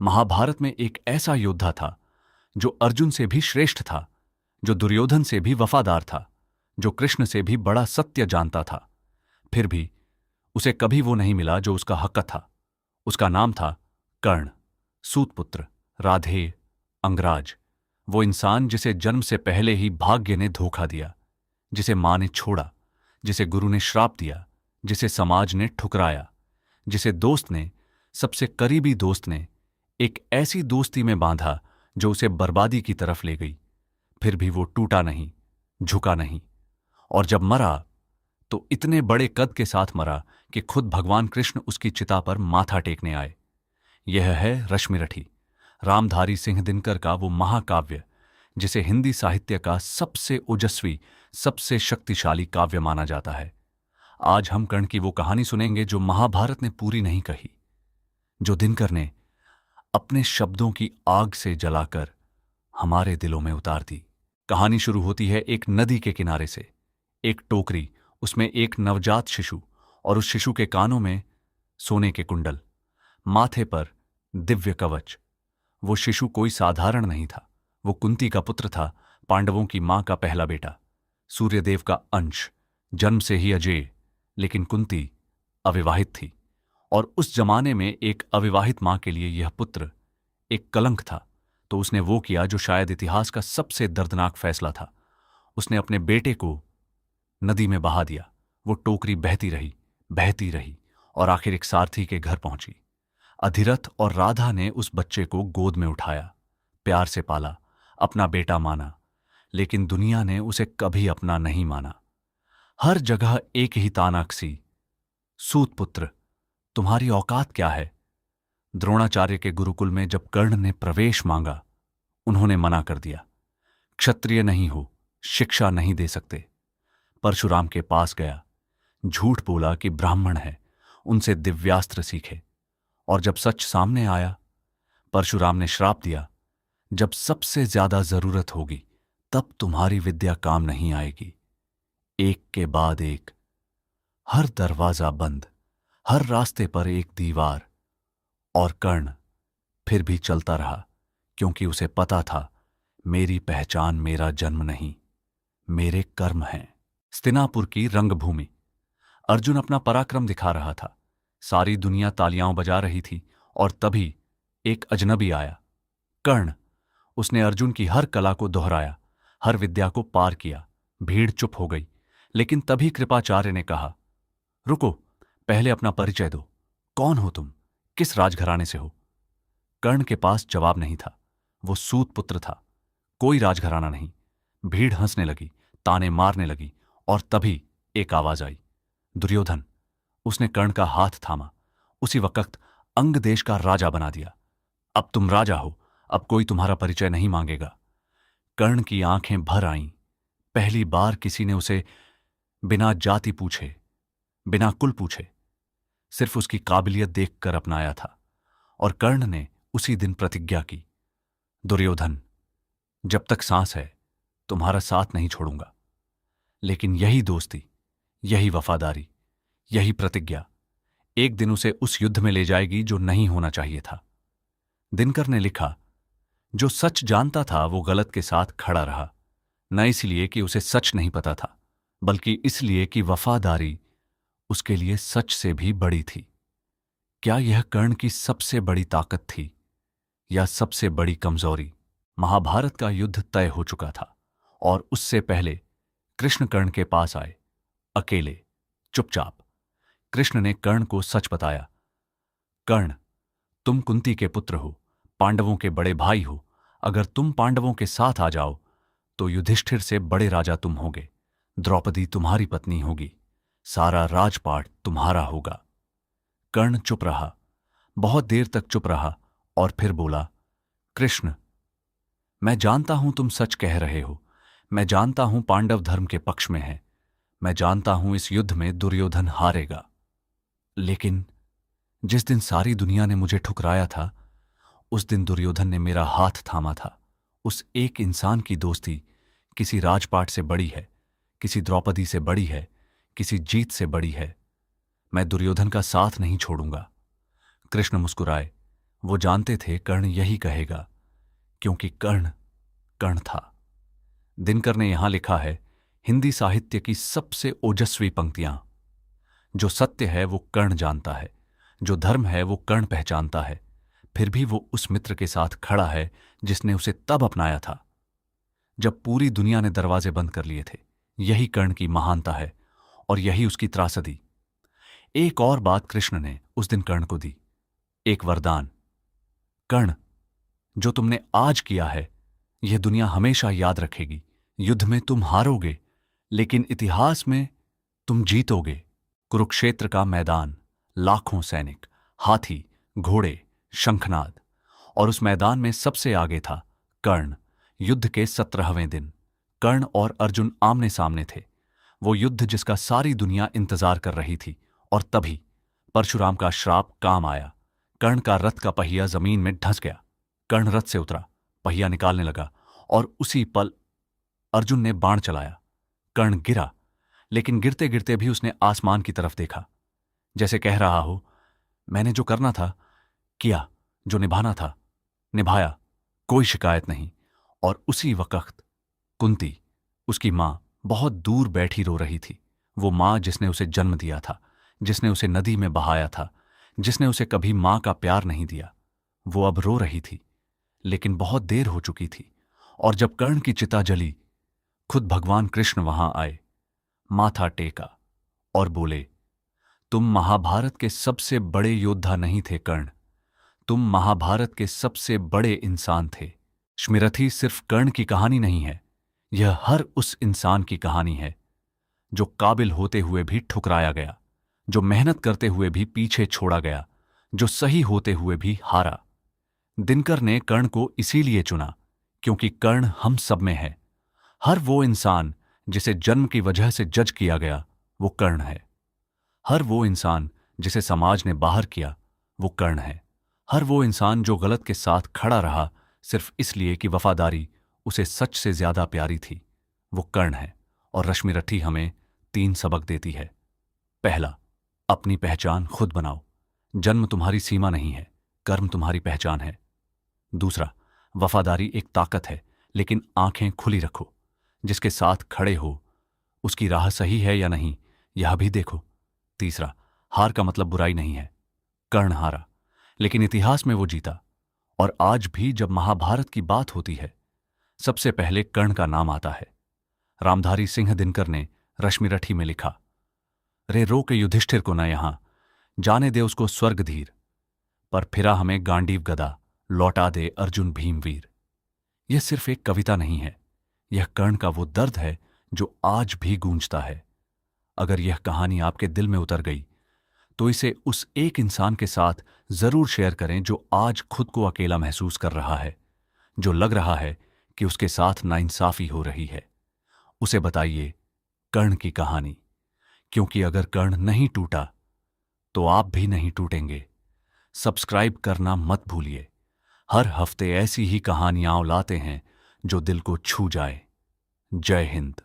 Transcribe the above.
महाभारत में एक ऐसा योद्धा था जो अर्जुन से भी श्रेष्ठ था, जो दुर्योधन से भी वफादार था, जो कृष्ण से भी बड़ा सत्य जानता था। फिर भी उसे कभी वो नहीं मिला जो उसका हक था। उसका नाम था कर्ण, सूतपुत्र, राधेय, अंगराज। वो इंसान जिसे जन्म से पहले ही भाग्य ने धोखा दिया, जिसे मां ने छोड़ा, जिसे गुरु ने श्राप दिया, जिसे समाज ने ठुकराया, जिसे दोस्त ने, सबसे करीबी दोस्त ने, एक ऐसी दोस्ती में बांधा जो उसे बर्बादी की तरफ ले गई। फिर भी वो टूटा नहीं, झुका नहीं, और जब मरा तो इतने बड़े कद के साथ मरा कि खुद भगवान कृष्ण उसकी चिता पर माथा टेकने आए। यह है रश्मिरथी, रामधारी सिंह दिनकर का वो महाकाव्य जिसे हिंदी साहित्य का सबसे ओजस्वी, सबसे शक्तिशाली काव्य माना जाता है। आज हम कर्ण की वो कहानी सुनेंगे जो महाभारत ने पूरी नहीं कही, जो दिनकर ने अपने शब्दों की आग से जलाकर हमारे दिलों में उतार दी। कहानी शुरू होती है एक नदी के किनारे से। एक टोकरी, उसमें एक नवजात शिशु, और उस शिशु के कानों में सोने के कुंडल, माथे पर दिव्य कवच। वो शिशु कोई साधारण नहीं था। वो कुंती का पुत्र था, पांडवों की मां का पहला बेटा, सूर्यदेव का अंश, जन्म से ही अजेय। लेकिन कुंती अविवाहित थी, और उस जमाने में एक अविवाहित मां के लिए यह पुत्र एक कलंक था। तो उसने वो किया जो शायद इतिहास का सबसे दर्दनाक फैसला था। उसने अपने बेटे को नदी में बहा दिया। वो टोकरी बहती रही और आखिर एक सारथी के घर पहुंची। अधिरथ और राधा ने उस बच्चे को गोद में उठाया, प्यार से पाला, अपना बेटा माना। लेकिन दुनिया ने उसे कभी अपना नहीं माना। हर जगह एक ही तानाकसी, सूतपुत्र, तुम्हारी औकात क्या है? द्रोणाचार्य के गुरुकुल में जब कर्ण ने प्रवेश मांगा, उन्होंने मना कर दिया। क्षत्रिय नहीं हो, शिक्षा नहीं दे सकते। परशुराम के पास गया, झूठ बोला कि ब्राह्मण है, उनसे दिव्यास्त्र सीखे। और जब सच सामने आया, परशुराम ने श्राप दिया, जब सबसे ज्यादा जरूरत होगी तब तुम्हारी विद्या काम नहीं आएगी। एक के बाद एक, हर दरवाजा बंद, हर रास्ते पर एक दीवार। और कर्ण फिर भी चलता रहा, क्योंकि उसे पता था मेरी पहचान मेरा जन्म नहीं, मेरे कर्म हैं। स्तिनापुर की रंगभूमि। अर्जुन अपना पराक्रम दिखा रहा था। सारी दुनिया तालियां बजा रही थी, और तभी एक अजनबी आया, कर्ण। उसने अर्जुन की हर कला को दोहराया, हर विद्या को पार किया। भीड़ चुप हो गई, लेकिन तभी कृपाचार्य ने कहा, रुको, पहले अपना परिचय दो। कौन हो तुम? किस राजघराने से हो? कर्ण के पास जवाब नहीं था। वो सूत पुत्र था, कोई राजघराना नहीं। भीड़ हंसने लगी, ताने मारने लगी, और तभी एक आवाज आई, दुर्योधन। उसने कर्ण का हाथ थामा, उसी वक्त अंग देश का राजा बना दिया। अब तुम राजा हो, अब कोई तुम्हारा परिचय नहीं मांगेगा। कर्ण की आंखें भर आईं। पहली बार किसी ने उसे बिना जाति पूछे, बिना कुल पूछे, सिर्फ उसकी काबिलियत देखकर अपनाया था। और कर्ण ने उसी दिन प्रतिज्ञा की, दुर्योधन, जब तक सांस है तुम्हारा साथ नहीं छोड़ूंगा। लेकिन यही दोस्ती, यही वफादारी, यही प्रतिज्ञा एक दिन उसे उस युद्ध में ले जाएगी जो नहीं होना चाहिए था। दिनकर ने लिखा, जो सच जानता था वो गलत के साथ खड़ा रहा, न इसलिए कि उसे सच नहीं पता था, बल्कि इसलिए कि वफादारी उसके लिए सच से भी बड़ी थी। क्या यह कर्ण की सबसे बड़ी ताकत थी, या सबसे बड़ी कमजोरी? महाभारत का युद्ध तय हो चुका था, और उससे पहले कृष्ण कर्ण के पास आए, अकेले, चुपचाप। कृष्ण ने कर्ण को सच बताया, कर्ण, तुम कुंती के पुत्र हो, पांडवों के बड़े भाई हो। अगर तुम पांडवों के साथ आ जाओ तो युधिष्ठिर से बड़े राजा तुम होगे, द्रौपदी तुम्हारी पत्नी होगी, सारा राजपाट तुम्हारा होगा। कर्ण चुप रहा, बहुत देर तक चुप रहा, और फिर बोला, कृष्ण, मैं जानता हूं तुम सच कह रहे हो। मैं जानता हूं पांडव धर्म के पक्ष में है। मैं जानता हूं इस युद्ध में दुर्योधन हारेगा। लेकिन जिस दिन सारी दुनिया ने मुझे ठुकराया था, उस दिन दुर्योधन ने मेरा हाथ थामा था। उस एक इंसान की दोस्ती किसी राजपाट से बड़ी है, किसी द्रौपदी से बड़ी है, किसी जीत से बड़ी है। मैं दुर्योधन का साथ नहीं छोड़ूंगा। कृष्ण मुस्कुराए, वो जानते थे कर्ण यही कहेगा, क्योंकि कर्ण कर्ण था। दिनकर ने यहां लिखा है हिंदी साहित्य की सबसे ओजस्वी पंक्तियां। जो सत्य है वो कर्ण जानता है, जो धर्म है वो कर्ण पहचानता है, फिर भी वो उस मित्र के साथ खड़ा है जिसने उसे तब अपनाया था जब पूरी दुनिया ने दरवाजे बंद कर लिए थे। यही कर्ण की महानता है और यही उसकी त्रासदी। एक और बात कृष्ण ने उस दिन कर्ण को दी, एक वरदान। कर्ण, जो तुमने आज किया है यह दुनिया हमेशा याद रखेगी। युद्ध में तुम हारोगे, लेकिन इतिहास में तुम जीतोगे। कुरुक्षेत्र का मैदान, लाखों सैनिक, हाथी, घोड़े, शंखनाद, और उस मैदान में सबसे आगे था कर्ण। युद्ध के 17वें दिन कर्ण और अर्जुन आमने सामने थे। वो युद्ध जिसका सारी दुनिया इंतजार कर रही थी। और तभी परशुराम का श्राप काम आया। कर्ण का रथ का पहिया जमीन में धंस गया। कर्ण रथ से उतरा, पहिया निकालने लगा और उसी पल अर्जुन ने बाण चलाया। कर्ण गिरा, लेकिन गिरते गिरते भी उसने आसमान की तरफ देखा, जैसे कह रहा हो, मैंने जो करना था किया, जो निभाना था निभाया, कोई शिकायत नहीं। और उसी वक्त कुंती, उसकी मां, बहुत दूर बैठी रो रही थी। वो मां जिसने उसे जन्म दिया था, जिसने उसे नदी में बहाया था, जिसने उसे कभी मां का प्यार नहीं दिया, वो अब रो रही थी। लेकिन बहुत देर हो चुकी थी। और जब कर्ण की चिता जली, खुद भगवान कृष्ण वहां आए, माथा टेका और बोले, तुम महाभारत के सबसे बड़े योद्धा नहीं थे कर्ण, तुम महाभारत के सबसे बड़े इंसान थे। स्मृति सिर्फ कर्ण की कहानी नहीं है, यह हर उस इंसान की कहानी है जो काबिल होते हुए भी ठुकराया गया, जो मेहनत करते हुए भी पीछे छोड़ा गया, जो सही होते हुए भी हारा। दिनकर ने कर्ण को इसीलिए चुना क्योंकि कर्ण हम सब में है। हर वो इंसान जिसे जन्म की वजह से जज किया गया, वो कर्ण है। हर वो इंसान जिसे समाज ने बाहर किया, वो कर्ण है। हर वो इंसान जो गलत के साथ खड़ा रहा सिर्फ इसलिए कि वफादारी उसे सच से ज्यादा प्यारी थी, वो कर्ण है। और रश्मि रट्टी हमें 3 सबक देती है। पहला, अपनी पहचान खुद बनाओ। जन्म तुम्हारी सीमा नहीं है, कर्म तुम्हारी पहचान है। दूसरा, वफादारी एक ताकत है, लेकिन आंखें खुली रखो। जिसके साथ खड़े हो उसकी राह सही है या नहीं, यह भी देखो। तीसरा, हार का मतलब बुराई नहीं है। कर्ण हारा, लेकिन इतिहास में वो जीता। और आज भी जब महाभारत की बात होती है, सबसे पहले कर्ण का नाम आता है। रामधारी सिंह दिनकर ने रश्मि रट्टी में लिखा, रे रोके युधिष्ठिर को न यहां, जाने दे उसको स्वर्ग धीर, पर फिरा हमें गांडीव गदा, लौटा दे अर्जुन भीमवीर। यह सिर्फ एक कविता नहीं है, यह कर्ण का वो दर्द है जो आज भी गूंजता है। अगर यह कहानी आपके दिल में उतर गई तो इसे उस एक इंसान के साथ जरूर शेयर करें जो आज खुद को अकेला महसूस कर रहा है, जो लग रहा है कि उसके साथ नाइंसाफी हो रही है। उसे बताइए कर्ण की कहानी, क्योंकि अगर कर्ण नहीं टूटा तो आप भी नहीं टूटेंगे। सब्सक्राइब करना मत भूलिए। हर हफ्ते ऐसी ही कहानियां लाते हैं जो दिल को छू जाए। जय हिंद।